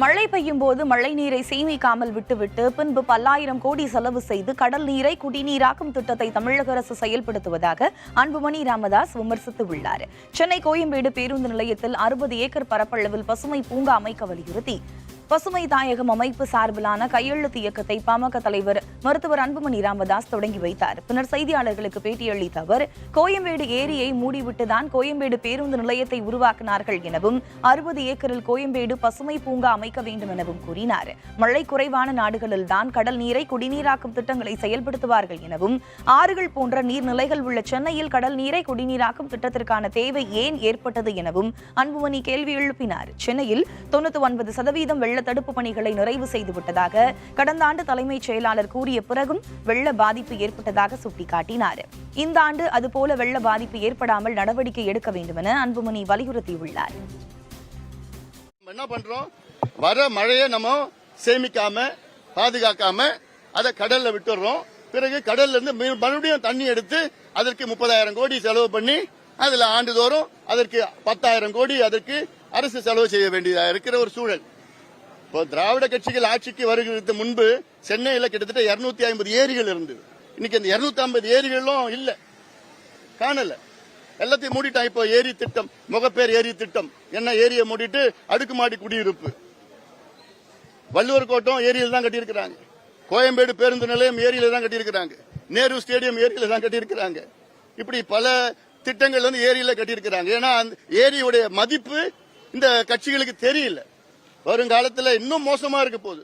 மழை பெய்யும் போது மழை நீரை சேமிக்காமல் விட்டுவிட்டு பின்பு பல்லாயிரம் கோடி செலவு செய்து கடல் நீரை குடிநீராக்கும் திட்டத்தை தமிழக அரசு செயல்படுத்துவதாக அன்புமணி ராமதாஸ் விமர்சித்துள்ளார். சென்னை கோயம்பேடு பேருந்து நிலையத்தில் 60 ஏக்கர் பரப்பளவில் பசுமை பூங்கா அமைக்க வலியுறுத்தி பசுமை தாயகம் அமைப்பு சார்பிலான கையெழுத்து இயக்கத்தை பாமக தலைவர் மருத்துவர் அன்புமணி ராமதாஸ் தொடங்கி வைத்தார். பின்னர் செய்தியாளர்களுக்கு பேட்டியளித்த அவர், கோயம்பேடு ஏரியை மூடிவிட்டுதான் கோயம்பேடு பேருந்து நிலையத்தை உருவாக்கினார்கள் எனவும் 60 ஏக்கரில் கோயம்பேடு பசுமை பூங்கா அமைக்க வேண்டும் எனவும் கூறினார். மழை குறைவான நாடுகளில்தான் கடல் நீரை குடிநீராக்கும் திட்டங்களை செயல்படுத்துவார்கள் எனவும், ஆறுகள் போன்ற நீர்நிலைகள் உள்ள சென்னையில் கடல் நீரை குடிநீராக்கும் திட்டத்திற்கான தேவை ஏன் ஏற்பட்டது எனவும் அன்புமணி கேள்வி எழுப்பினார். சென்னையில் 99% வெள்ள தடுப்பு பணிகளை நிறைவு செய்துவிட்டதாக கடந்த ஆண்டு தலைமைச் செயலாளர் கூறிய பிறகும் வெள்ள பாதிப்பு ஏற்பட்டதாக சுட்டிக்காட்டினார். இந்த ஆண்டு அதுபோல வெள்ள பாதிப்பு ஏற்படாமல் நடவடிக்கை எடுக்க வேண்டும் என அன்புமணி வலியுறுத்தியுள்ளார். என்ன பண்றோம், வர மழையை நம்ம சேமிக்காம பாதுகாக்காம அதை கடல்ல விட்டுறோம். பிறகு கடல்ல இருந்து மறுபடியும் தண்ணி எடுத்து அதற்கு 30,000 கோடி செலவு பண்ணி அதுல ஆண்டுதோறும் அதற்கு 10,000 கோடி அதற்கு அரசு செலவு செய்ய வேண்டியதா இருக்கிற ஒரு சூழல். இப்போ திராவிட கட்சிகள் ஆட்சிக்கு வருகிறது முன்பு சென்னையில் கிட்டத்தட்ட 250 ஏரிகள் இருந்தது. இன்னைக்கு அந்த 250 ஏரிகளும் இல்ல, காணல, எல்லாத்தையும் மூடிட்டான். இப்போ ஏரி திட்டம், முகப்பேர் ஏரி திட்டம், என்ன ஏரியை மூடிட்டு அடுக்குமாடி குடியிருப்பு. வள்ளுவர் கோட்டம் ஏரியில் தான் கட்டியிருக்கிறாங்க. கோயம்பேடு பேருந்து நிலையம் ஏரியில தான் கட்டியிருக்கிறாங்க. நேரு ஸ்டேடியம் ஏரியில தான் கட்டியிருக்கிறாங்க. இப்படி பல திட்டங்கள் வந்து ஏரியில கட்டியிருக்கிறாங்க. ஏன்னா ஏரியுடைய மதிப்பு இந்த கட்சிகளுக்கு தெரியல. வருங்காலத்தில் இன்னும் மோசமா இருக்க போகுது.